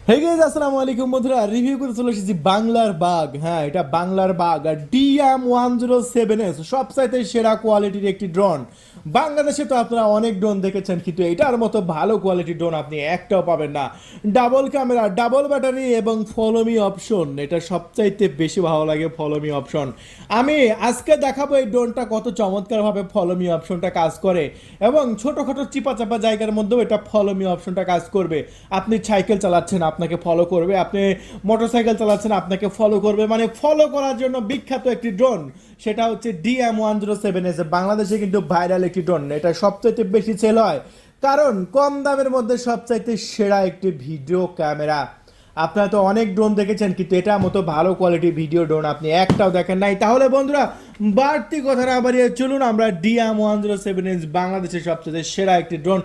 Hey guys, আসসালামু আলাইকুম বন্ধুরা। রিভিউ করতে চলে এসেছি বাংলার বাঘ। হ্যাঁ, এটা বাংলার বাঘ আর DM107S সবচাইতে সেরা কোয়ালিটির একটি ড্রোন। বাংলাদেশে তো আপনারা অনেক ড্রোন দেখেছেন, কিন্তু এটার মতো ভালো কোয়ালিটির ড্রোন আপনি একটাও পাবেন না। ডাবল ক্যামেরা, ডাবল ব্যাটারি এবং ফলোমি অপশন, এটা সবচাইতে বেশি ভালো লাগে ফলোমি অপশন। আমি আজকে দেখাবো এই ড্রোনটা কত চমৎকারভাবে ফলোমি অপশনটা কাজ করে, এবং ছোটোখাটো চিপা চাপা জায়গার মধ্যেও এটা ফলোমি অপশনটা কাজ করবে। আপনি সাইকেল চালাচ্ছেন, আপনাকে ফলো করবে। আপনি মোটরসাইকেল চালাচ্ছেন, আপনাকে ফলো করবে। মানে ফলো করার জন্য বিখ্যাত একটি ড্রোন, সেটা হচ্ছে DM107S। বাংলাদেশে কিন্তু ভাইরাল একটি ড্রোন, এটা সবচাইতে বেশি সেল হয় কারণ কম দামের মধ্যে সবচাইতে সেরা একটি ভিডিও ক্যামেরা। আপনারা তো অনেক ড্রোন দেখেছেন, কিন্তু এটা মতো ভালো কোয়ালিটি ভিডিও ড্রোন আপনি একটাও দেখেন নাই। তাহলে বন্ধুরা, বাড়তি কথা না বাড়িয়ে চলুন আমরা DM107S বাংলাদেশের সবচেয়ে সেরা একটি ড্রোন,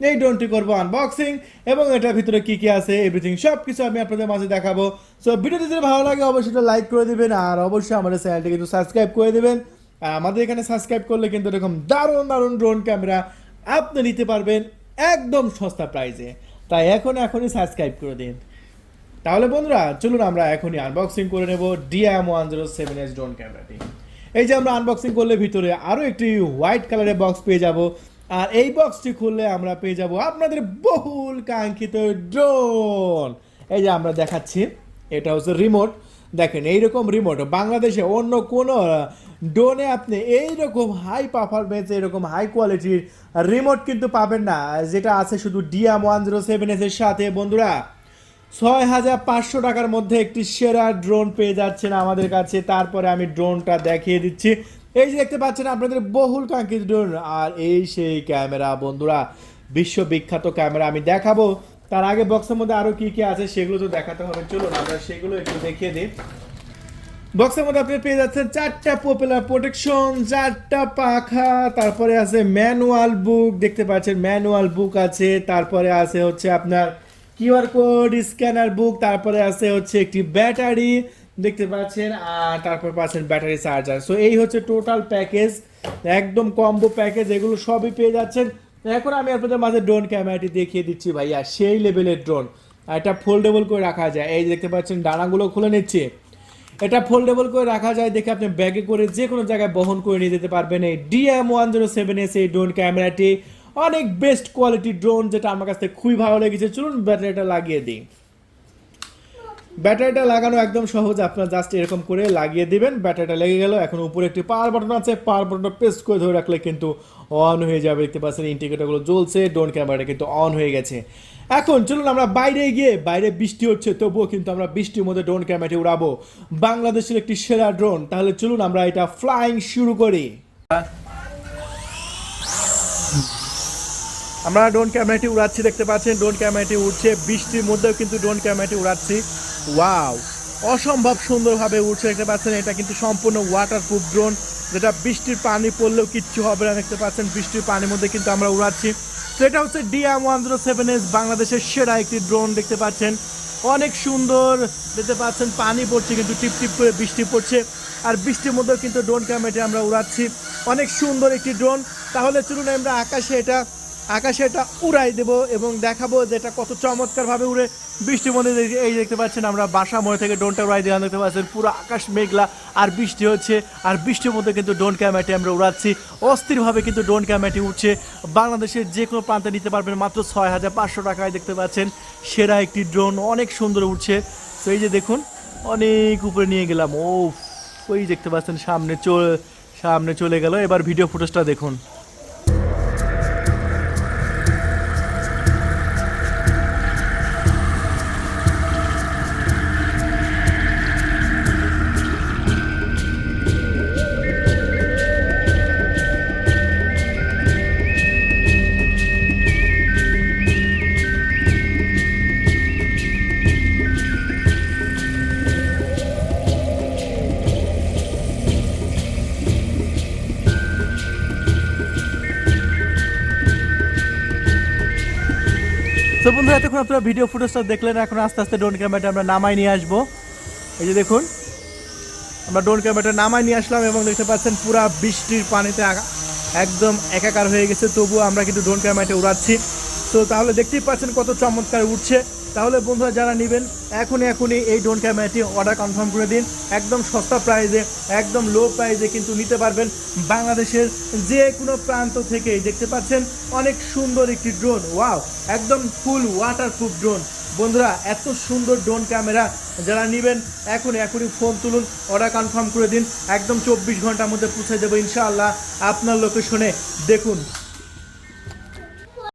এই ড্রোনটি করবো আনবক্সিং, এবং এটার ভিতরে কি কি আছে এভরিথিং সব কিছু আমি আপনাদের মাঝে দেখাবো। সো ভিডিওটি যদি ভালো লাগে অবশ্যই লাইক করে দেবেন, আর অবশ্যই আমাদের চ্যানেলটি কিন্তু সাবস্ক্রাইব করে দেবেন। আর আমাদের এখানে সাবস্ক্রাইব করলে কিন্তু এরকম দারুণ দারুণ ড্রোন ক্যামেরা আপনি নিতে পারবেন একদম সস্তা প্রাইসে। তাই এখনই সাবস্ক্রাইব করে দিন। তাহলে বন্ধুরা চলুন আমরা এখনই আনবক্সিং করে নেব DM107S ড্রোন ক্যামেরাটি। এই যে আমরা আনবক্সিং করলে ভিতরে আরও একটি হোয়াইট কালারের বক্স পেয়ে যাব, আর এই বক্সটি খুললে আমরা পেয়ে যাব আপনাদের বহুল কাঙ্ক্ষিত ড্রোন। এই যে আমরা দেখাচ্ছি, এটা হচ্ছে রিমোট। দেখেন এইরকম রিমোট বাংলাদেশে অন্য কোনো ড্রোনে আপনি এইরকম হাই পারফরমেন্স, এরকম হাই কোয়ালিটির রিমোট কিন্তু পাবেন না, যেটা আছে শুধু DM107S এর সাথে। বন্ধুরা, 6,500 টাকার মধ্যে একটি সেরা ড্রোন পেয়ে যাচ্ছেন আমাদের কাছে। তারপরে আমি ড্রোনটা দেখিয়ে দিচ্ছি। এই যে দেখতে পাচ্ছেন আপনাদের বহুল কাঙ্ক্ষিত ড্রোন, আর এই সেই ক্যামেরা বন্ধুরা, বিশ্ববিখ্যাত ক্যামেরা আমি দেখাবো। তার আগে বক্সের মধ্যে আরও কি কি আছে সেগুলো তো দেখাতে হবে, চলুন আমরা সেগুলো একটু দেখিয়ে দিই। বক্সের মধ্যে আপনি পেয়ে যাচ্ছেন 4টা পপুলার প্রোটেকশন, 4টা পাখা, তারপরে আছে ম্যানুয়াল বুক, দেখতে পাচ্ছেন ম্যানুয়াল বুক আছে। তারপরে আছে হচ্ছে আপনার কিউআর কোড স্ক্যানার বুক, তারপরে আছে হচ্ছে একটি ব্যাটারি দেখতে পাচ্ছেন, আর তারপর পাচ্ছেন ব্যাটারি চার্জার। সো এই হচ্ছে টোটাল প্যাকেজ, একদম কম্বো প্যাকেজ, এগুলো সবই পেয়ে যাচ্ছেন। এখন আমি আপনাদের মাঝে ড্রোন ক্যামেরাটি দেখিয়ে দিচ্ছি ভাইয়া, সেই লেভেলের ড্রোন। আর এটা ফোল্ডেবল করে রাখা যায়, এই দেখতে পাচ্ছেন ডানাগুলো খুলে নিচ্ছে। এটা ফোল্ডেবল করে রাখা যায়, দেখে আপনি ব্যাগে করে যে কোনো জায়গায় বহন করে নিয়ে যেতে পারবেন। এই DM107S এই ড্রোন ক্যামেরাটি অনেক বেস্ট কোয়ালিটি ড্রোন, যেটা আমার কাছ থেকে খুবই ভালো লেগেছে। চলুন ব্যাটারিটা লাগিয়ে দিই। ব্যাটারিটা লাগানো একদম সহজ, আপনার জাস্ট এরকম করে লাগিয়ে দিবেন, ব্যাটারিটা লেগে গেল। এখন উপরে একটি পাওয়ার বাটন আছে, পাওয়ার বাটনটা প্রেস করে ধরে রাখলে কিন্তু অন হয়ে যাবে। দেখতে পাচ্ছেন ইন্ডিকেটরগুলো জ্বলছে, ড্রোন ক্যামেরাটা কিন্তু অন হয়ে গেছে। এখন চলুন আমরা বাইরে গিয়ে, বাইরে বৃষ্টি হচ্ছে তবুও কিন্তু আমরা বৃষ্টির মধ্যে ড্রোন ক্যামেরাটি উড়াবো, বাংলাদেশের একটি সেরা ড্রোন। তাহলে চলুন আমরা এটা ফ্লাইং শুরু করি। আমরা ড্রোন ক্যামেরাটি উড়াচ্ছি, দেখতে পাচ্ছেন ড্রোন ক্যামেরাটি উঠছে বৃষ্টির মধ্যেও, কিন্তু ড্রোন ক্যামেরাটি উড়াচ্ছি। ওয়াও, অসম্ভব সুন্দরভাবে উঠছে, দেখতে পাচ্ছেন। এটা কিন্তু সম্পূর্ণ ওয়াটারপ্রুফ ড্রোন, যেটা বৃষ্টির পানি পড়লেও কিচ্ছু হবে না। দেখতে পাচ্ছেন বৃষ্টির পানির মধ্যে কিন্তু আমরা উড়াচ্ছি। তো এটা হচ্ছে DM107S বাংলাদেশের সেরা একটি ড্রোন, দেখতে পাচ্ছেন অনেক সুন্দর। দেখতে পাচ্ছেন পানি পড়ছে, কিন্তু টিপ টিপ করে বৃষ্টি পড়ছে, আর বৃষ্টির মধ্যেও কিন্তু ড্রোন ক্যামেরাটি আমরা উড়াচ্ছি। অনেক সুন্দর একটি ড্রোন। তাহলে চলুন আমরা আকাশে এটা উড়াই দেবো এবং দেখাবো যে এটা কত চমৎকারভাবে উড়ে বৃষ্টির মধ্যে। এই দেখতে পাচ্ছেন আমরা বাসা মোড় থেকে ড্রোনটা উড়াই দিলাম, দেখতে পাচ্ছেন পুরো আকাশ মেঘলা আর বৃষ্টি হচ্ছে, আর বৃষ্টির মধ্যে কিন্তু ড্রোন ক্যামেরাটি আমরা উড়াচ্ছি। অস্থিরভাবে কিন্তু ড্রোন ক্যামেরাটি উঠছে, বাংলাদেশের যে কোনো প্রান্তে নিতে পারবেন মাত্র 6,500 টাকায়। দেখতে পাচ্ছেন সেরা একটি ড্রোন, অনেক সুন্দর উঠছে। তো এই যে দেখুন, অনেক উপরে নিয়ে গেলাম। ও, ওই দেখতে পাচ্ছেন সামনে চলে গেল। এবার ভিডিও ফুটেজটা দেখুন। তো বন্ধুরা, এতক্ষণ আপনারা ভিডিও ফুটেজটা দেখলেন, এখন আস্তে আস্তে ড্রোন ক্যামেরাটা আমরা নামাই নিয়ে আসবো। এই যে দেখুন, আমরা ড্রোন ক্যামেরাটা নামাই নিয়ে আসলাম, এবং দেখতে পাচ্ছেন পুরা বৃষ্টির পানিতে একদম একাকার হয়ে গেছে, তবুও আমরা কিন্তু ড্রোন ক্যামেরাটা উড়াচ্ছি। তো তাহলে দেখতেই পাচ্ছেন কত চমৎকার উঠছে। তাহলে বন্ধুরা যারা নেবেন এখনই এই ড্রোন ক্যামেরাটি অর্ডার কনফার্ম করে দিন। একদম সস্তা প্রাইসে, একদম লো প্রাইসে কিন্তু নিতে পারবেন বাংলাদেশের যে কোনো প্রান্ত থেকে। দেখতে পাচ্ছেন অনেক সুন্দর একটি ড্রোন, ওয়াও, একদম ফুল ওয়াটারপ্রুফ ড্রোন। বন্ধুরা এত সুন্দর ড্রোন ক্যামেরা যারা নেবেন এখনই ফোন তুলুন, অর্ডার কনফার্ম করে দিন। একদম 24 ঘন্টার মধ্যে পৌঁছে দেবো ইনশাআল্লাহ আপনার লোকেশনে। দেখুন